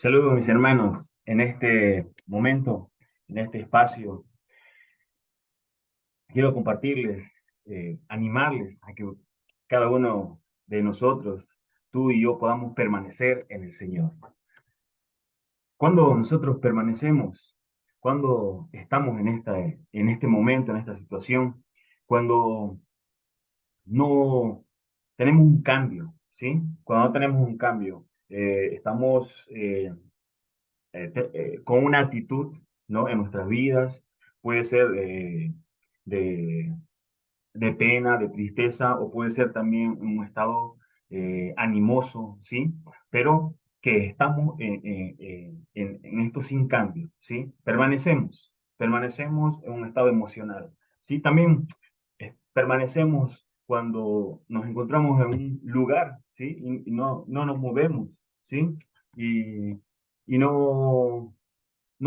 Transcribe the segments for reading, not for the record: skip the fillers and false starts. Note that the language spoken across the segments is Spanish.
Saludos mis hermanos en este momento, en este espacio. Quiero compartirles, animarles a que cada uno de nosotros, tú y yo, podamos permanecer en el Señor. Cuando nosotros permanecemos, cuando estamos en este momento, en esta situación, cuando no tenemos un cambio, ¿sí? Cuando no tenemos un cambio, estamos con una actitud, ¿no? En nuestras vidas, puede ser de, de pena, de tristeza, o puede ser también un estado animoso, ¿sí? Pero que estamos en esto sin cambio, ¿sí? Permanecemos en un estado emocional, ¿sí? También permanecemos cuando nos encontramos en un lugar, ¿sí? Y no nos movemos, ¿sí? Y, y no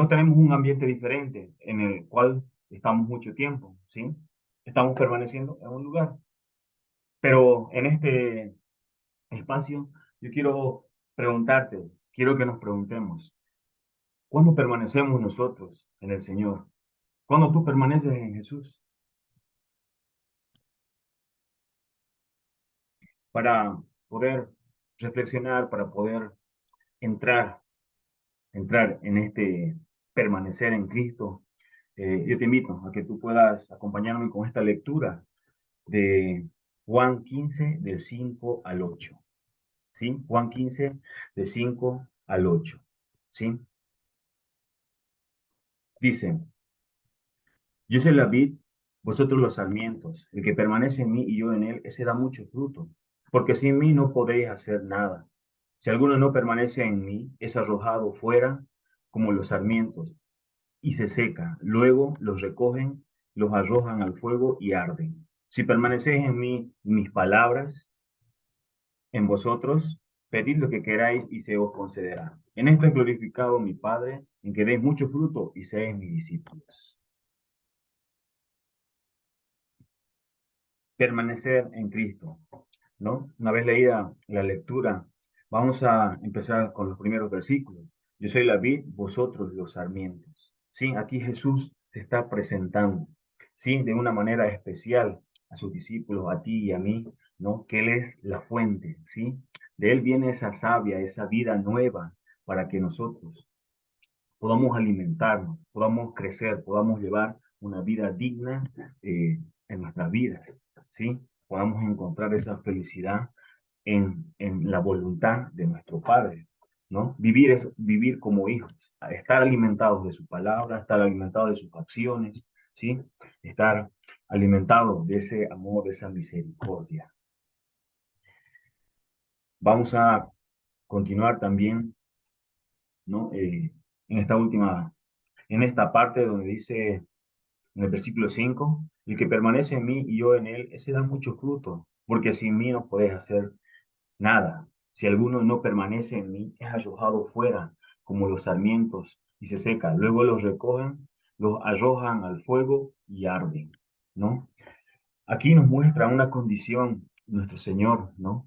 tenemos un ambiente diferente en el cual estamos mucho tiempo, ¿sí? Estamos permaneciendo en un lugar. Pero en este espacio yo quiero preguntarte, quiero que nos preguntemos, ¿cuándo permanecemos nosotros en el Señor? ¿Cuándo tú permaneces en Jesús? Para poder reflexionar, para poder entrar, entrar en este permanecer en Cristo, yo te invito a que tú puedas acompañarme con esta lectura de Juan 15, del 5 al 8. ¿Sí? Juan 15, de 5 al 8. ¿Sí? Dice, yo soy la vid, vosotros los sarmientos. El que permanece en mí y yo en él, ese da mucho fruto. Porque sin mí no podéis hacer nada. Si alguno no permanece en mí, es arrojado fuera como los sarmientos y se seca. Luego los recogen, los arrojan al fuego y arden. Si permanecéis en mí, mis palabras en vosotros, pedid lo que queráis y se os concederá. En esto es glorificado mi Padre, en que deis mucho fruto y seáis mis discípulos. Permanecer en Cristo, ¿no? Una vez leída la lectura, vamos a empezar con los primeros versículos. Yo soy la vid, vosotros los sarmientos. Sí, aquí Jesús se está presentando, sí, de una manera especial a sus discípulos, a ti y a mí, ¿no? Que Él es la fuente, ¿sí? De Él viene esa savia, esa vida nueva para que nosotros podamos alimentarnos, podamos crecer, podamos llevar una vida digna en nuestras vidas, ¿sí? Podamos encontrar esa felicidad en la voluntad de nuestro Padre, ¿no? Vivir es vivir como hijos, estar alimentados de su palabra, estar alimentados de sus acciones, ¿sí? Estar alimentados de ese amor, de esa misericordia. Vamos a continuar también, ¿no? En esta parte donde dice en el versículo 5, el que permanece en mí y yo en él, ese da mucho fruto, porque sin mí no podéis hacer nada. Si alguno no permanece en mí, es arrojado fuera como los sarmientos y se seca. Luego los recogen, los arrojan al fuego y arden, ¿no? Aquí nos muestra una condición nuestro Señor, ¿no?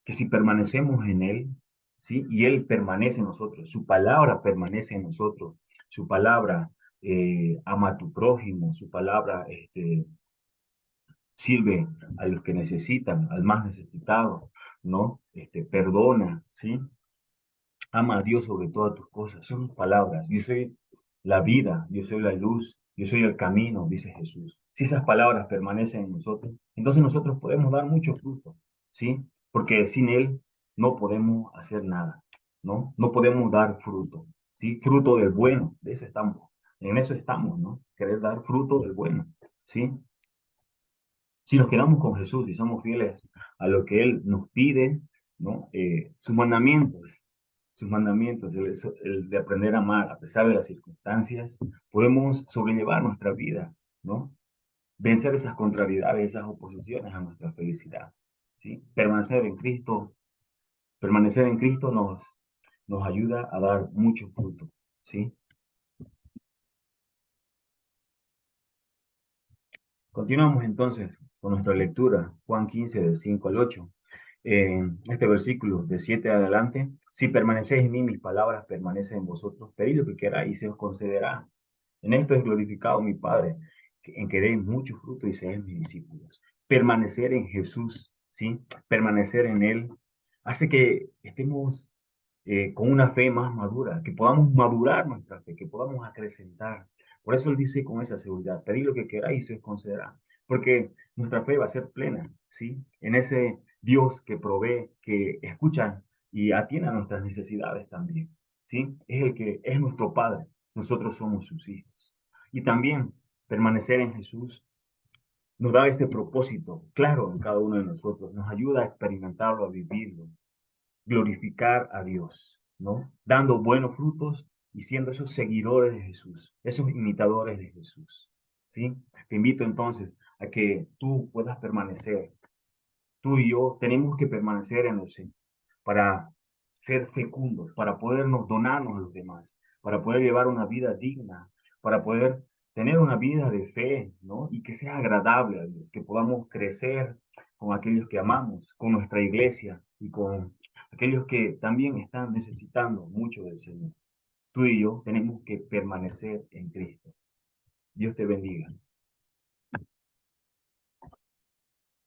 Que si permanecemos en Él, ¿sí? Y Él permanece en nosotros, su palabra permanece en nosotros, su palabra ama a tu prójimo, su palabra sirve a los que necesitan, al más necesitado, ¿no? Perdona, ¿sí? Ama a Dios sobre todas tus cosas. Son palabras. Yo soy la vida, yo soy la luz, yo soy el camino, dice Jesús. Si esas palabras permanecen en nosotros, entonces nosotros podemos dar mucho fruto, ¿sí? Porque sin Él no podemos hacer nada, ¿no? No podemos dar fruto, ¿sí? Fruto del bueno, de eso estamos. En eso estamos, ¿no? Querer dar fruto del bueno, ¿sí? Si nos quedamos con Jesús y somos fieles a lo que Él nos pide, ¿no? Sus mandamientos, el de aprender a amar a pesar de las circunstancias, podemos sobrellevar nuestra vida, ¿no? Vencer esas contrariedades, esas oposiciones a nuestra felicidad, ¿sí? Permanecer en Cristo nos ayuda a dar mucho fruto, ¿sí? Continuamos entonces con nuestra lectura, Juan 15, del 5 al 8. en este versículo de 7 adelante, si permanecéis en mí, mis palabras permanecen en vosotros, pedid lo que queráis y se os concederá. En esto es glorificado mi Padre, en que deis mucho fruto y seáis mis discípulos. Permanecer en Jesús, ¿sí? Permanecer en Él, hace que estemos con una fe más madura, que podamos madurar nuestra fe, que podamos acrecentar. Por eso Él dice con esa seguridad, pedid lo que queráis y se os concederá. Porque nuestra fe va a ser plena, ¿sí? En ese Dios que provee, que escucha y atiende a nuestras necesidades también, ¿sí? Es el que es nuestro Padre, nosotros somos sus hijos. Y también permanecer en Jesús nos da este propósito claro en cada uno de nosotros, nos ayuda a experimentarlo, a vivirlo, glorificar a Dios, ¿no? Dando buenos frutos y siendo esos seguidores de Jesús, esos imitadores de Jesús, ¿sí? Te invito entonces a que tú puedas permanecer. Tú y yo tenemos que permanecer en el Señor para ser fecundos, para podernos donarnos a los demás, para poder llevar una vida digna, para poder tener una vida de fe, ¿no? Y que sea agradable a Dios, que podamos crecer con aquellos que amamos, con nuestra iglesia y con aquellos que también están necesitando mucho del Señor. Tú y yo tenemos que permanecer en Cristo. Dios te bendiga.